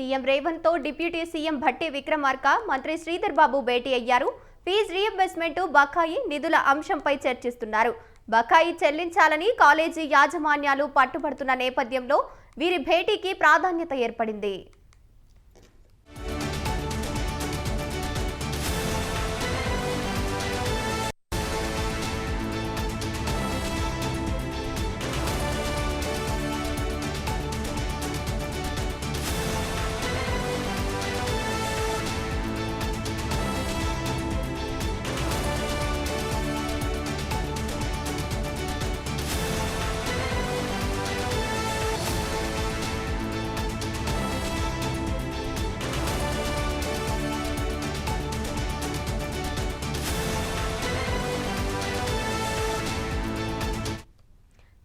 CM Revanth తో deputy CM Bhatti Vikramarka, మంత్రి శ్రీధర్ బాబు భేటీ అయ్యారు. ఫీజు రీయింబర్స్మెంట్ బకాయి నిధుల అంశంపై చర్చిస్తున్నారు. బకాయి చెల్లించాలని కాలేజీ యాజమాన్యాలు పట్టుబడుతున్న నేపథ్యంలో వీరి భేటీకి ప్రాధాన్యత ఏర్పడింది.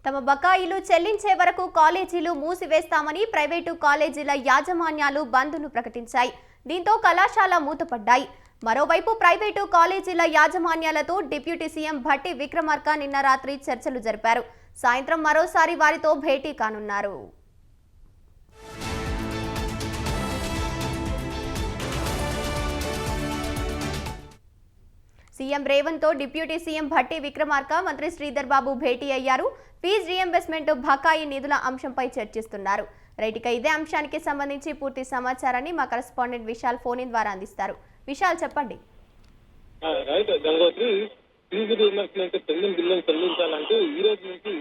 తమ బకాయిలు చెల్లించే వరకు కాలేజీలు మూసివేస్తామని ప్రైవేటు కాలేజీల యాజమాన్యాలు బంద్ను ప్రకటించాయి. దీంతో కళాశాల మూతపడ్డాయి. మరోవైపు ప్రైవేటు కాలేజీల యాజమాన్యాలతో డిప్యూటీ సీఎం భట్టి విక్రమార్క నిన్న రాత్రి చర్చలు జరిపారు. సాయంత్రం మరోసారి వారితో భేటీ కానున్నారు. సీఎం రేవంత్ తో డిప్యూటీ సీఎం భట్టి విక్రమార్క, మంత్రి శ్రీధర్ బాబు భేటీ అయ్యారు. ఫీజు రీయింబర్స్మెంట్ బకాయి నిధుల అంశంపై చర్చిస్తున్నారు. రైట్, ఇదే అంశానికి సంబంధించి పూర్తి సమాచారాన్ని మా కరెస్పాండెంట్ విశాల్ ఫోన్ ఇన్ ద్వారా అందిస్తారు. విశాల్, చెప్పండి. ఫీజు రీయింబర్స్మెంట్ పెండింగ్ బిల్లును చెల్లించాలంటూ ఈ రోజు నుంచి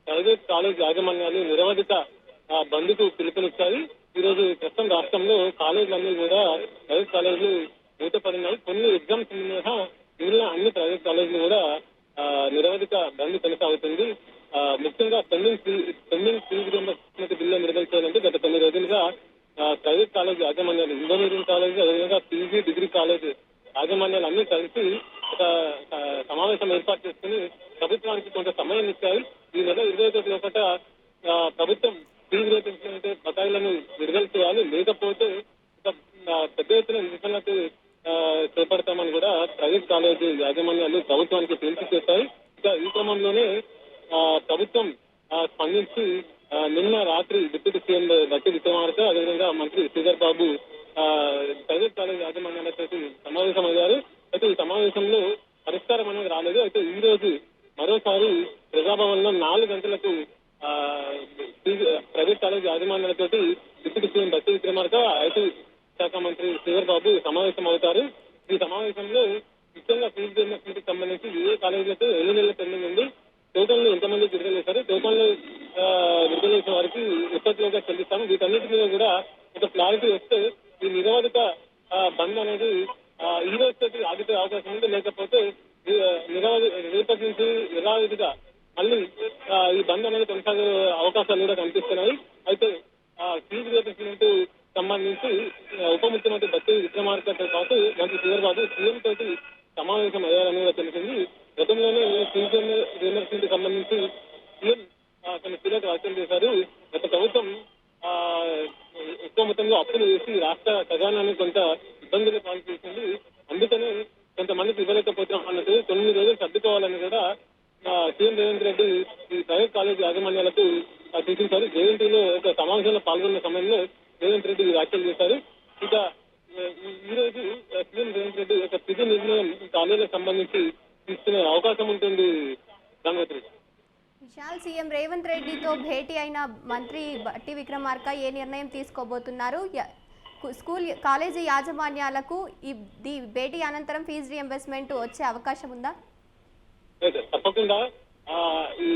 ప్రైవేట్ కాలేజ్ యాజమాన్యాలు నిరవధిక బంద్కు పిలుపునిచ్చాయి. ఈ రోజు ప్రస్తుతం రాష్ట్రంలో కాలేజీలన్నీ కూడా ప్రైవేట్ కాలేజీలు మూతపడినాయి. కొన్ని ఎగ్జామ్స్ మినహా మిగిలిన అన్ని ప్రైవేట్ కాలేజీలు కూడా నిరవధిక బంద్ కొనసాగుతుంది. ముఖ్యంగా పెండింగ్ ఫీజు రీయింబర్స్మెంట్ బిల్లు నిర్వహించాలంటే గత కొన్ని రోజులుగా ప్రైవేట్ కాలేజ్ యాజమాన్యాలు, ఇంజనీరింగ్ కాలేజ్, అదేవిధంగా పీజీ డిగ్రీ కాలేజ్ యాజమాన్యాలు అన్ని కలిసి ఒక సమావేశం ఏర్పాటు చేసుకుని ప్రభుత్వానికి కొంత సమయం ఇచ్చాయి. ఈ నెల 21 లోపల ప్రభుత్వం ఫీజు రీయింబర్స్మెంట్ బకాయిలను విడుదల చేయాలి, లేకపోతే పెద్ద ఎత్తున నిరసనకు చేపడతామని కూడా ప్రైవేట్ కాలేజీ యాజమాన్యాలు ప్రభుత్వానికి పిలుపు చేశాయి. ఇక ఈ క్రమంలోనే ప్రభుత్వం స్పందించి నిన్న రాత్రి డిప్యూటీ సీఎం భట్టి విక్రమార్క, అదేవిధంగా మంత్రి శ్రీధర్ బాబు ప్రైవేట్ కాలేజ్ యాజమాన్యాలతో సమావేశమయ్యారు. అయితే ఈ సమావేశంలో పరిష్కారం అనేది రాలేదు. అయితే ఈ రోజు మరోసారి ప్రజాభవన్ లో 4 గంటలకు ప్రైవేట్ కాలేజ్ యాజమాన్యాలతో deputy CM Bhatti Vikramarka, IT శాఖ మంత్రి శ్రీధర్ బాబు సమావేశం అవుతారు. ఈ సమావేశంలో ముఖ్యంగా ఫీజు రీయింబర్స్మెంట్ సంబంధించి ఏ కాలేజీలతో ఎన్ని నెలల పెండింగ్ ఉంది, టోటల్ ఎంతమంది విడుదల చేశారు, టోటల్ విడుదల చేసిన వారికి ఎప్పటిలోగా చెల్లిస్తాము, వీటన్నిటి మీద కూడా ఒక క్లారిటీ వస్తే ఈ నిరవధిక బంద్ అనేది ఈ రోజుతో ఆగితే అవకాశం ఉంది. లేకపోతే రేపటి నుంచి యథావిధిగా మళ్ళీ ఈ బంద్ అనేది కొనసాగే అవకాశాలు కూడా కనిపిస్తున్నాయి. అయితే ఫీజు రీయింబర్స్మెంట్ సంబంధించి ఉప ముఖ్యమంత్రి భట్టి విక్రమార్కతో పాటు మంత్రి శ్రీధర్ బాబు సీఎం తోటి సమావేశం అయ్యారని కూడా తెలిసింది. గతంలోనే ఫీజు రీయింబర్స్మెంట్ సంబంధించి సీఎం కొన్ని కీలక వ్యాఖ్యలు చేశారు. గత ప్రభుత్వం ఎక్కువ మొత్తంలో అప్పులు వేసి రాష్ట్ర ఖజానాన్ని కొంత ఇబ్బందులు పాలు చేసింది. అందుకని కొంతమందికి ఇవ్వలేకపోతున్నాం అన్నట్టు 9 రోజులు సర్దుకోవాలని కూడా సీఎం రేవంత్ రెడ్డి ఈ ప్రైవేట్ కాలేజ్ యాజమాన్యాలకు సూచించారు. జేఎన్టీలో ఒక సమావేశంలో పాల్గొన్న సమయంలో రేవంత్ రెడ్డి వ్యాఖ్యలు చేశారు. ఇక ఈ రోజు సీఎం రేవంత్ రెడ్డి ఒక తుది నిర్ణయం కాలేజీలకు సంబంధించి తీసుకునే అవకాశం ఉంటుంది. విశాల్, సీఎం రేవంత్ రెడ్డితో భేటీ అయిన మంత్రి భట్టి విక్రమార్క ఏ నిర్ణయం తీసుకోబోతున్నారు? కాలేజీ యాజమాన్యాలకు ఈ భేటీ అనంతరం ఫీజు రీయింబర్స్మెంట్ వచ్చే అవకాశం ఉందా? తప్పకుండా ఈ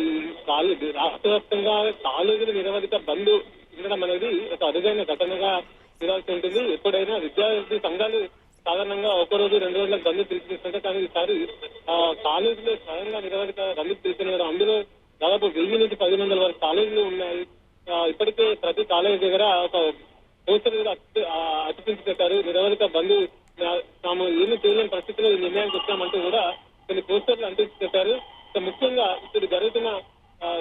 రాష్ట్ర వ్యాప్తంగా కాలేజీలు నిరవధిక బంద్ ఉండడం అనేది ఒక అరుదైన ఘటనగా చూడాల్సి ఉంటుంది. ఎప్పుడైనా విద్యార్థి సంఘాలు సాధారణంగా 1 రోజు 2 రోజులకు బంద్ పిలుపునిస్తుంటే, కానీ ఈసారి కాలేజీలో స్వయంగా నిరవధిక బంద్ పిలుపునివ్వడం. అందులో దాదాపు 1000 నుంచి 1500 వరకు కాలేజీలు ఉన్నాయి. ఇప్పటికే ప్రతి కాలేజీ దగ్గర ఒక పోస్టర్ కూడా అతికించి పెట్టారు. నిరవధిక బంద్ తాము ఏమి చేయలేని పరిస్థితిలో ఈ నిర్ణయానికి వచ్చామంటూ కూడా కొన్ని పోస్టర్లు అంటించి పెట్టారు. ముఖ్యంగా ఇప్పుడు జరుగుతున్న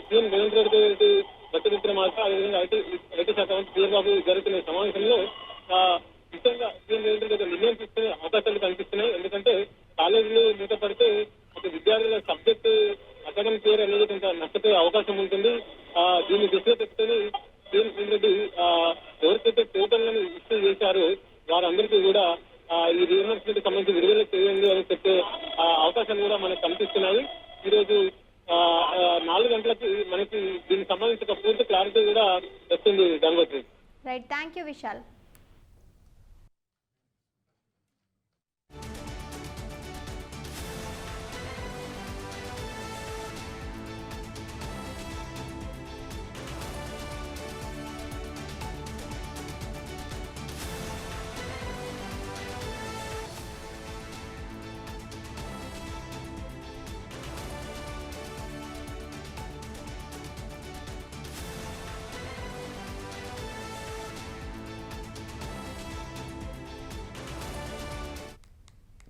సీఎం రేవంత్ రెడ్డి భట్టి విక్రమార్క, అదేవిధంగా ఐటీ శాఖ మంత్రి శ్రీధర్ బాబు జరుగుతున్న సమావేశంలో ముఖ్యంగా సీఎం రేవంత్ రెడ్డి నిర్ణయం తీసుకునే అవకాశాలు కనిపిస్తున్నాయి. ఎందుకంటే కాలేజీలు మూతపడితే ఒక విద్యార్థుల సబ్జెక్టు అకాడమిక్ ఇయర్ అనేది కొంత నష్టపోయే అవకాశం ఉంటుంది. దీన్ని దృష్టిలో పెట్టుకుని సీఎం రేవంత్ రెడ్డి ఎవరికైతే టోటల్ ఇష్యూ కూడా ఈ రీఎంబర్స్మెంట్ సంబంధించి విడుదల చేయండి అని చెప్పే అవకాశాలు కూడా మనకు కనిపిస్తున్నాయి. ఈ రోజు 4 గంటలకి మనకి దీనికి సంబంధించిన పూర్తి క్లారిటీ కూడా వస్తుంది Gangotri. Right, thank you Vishal.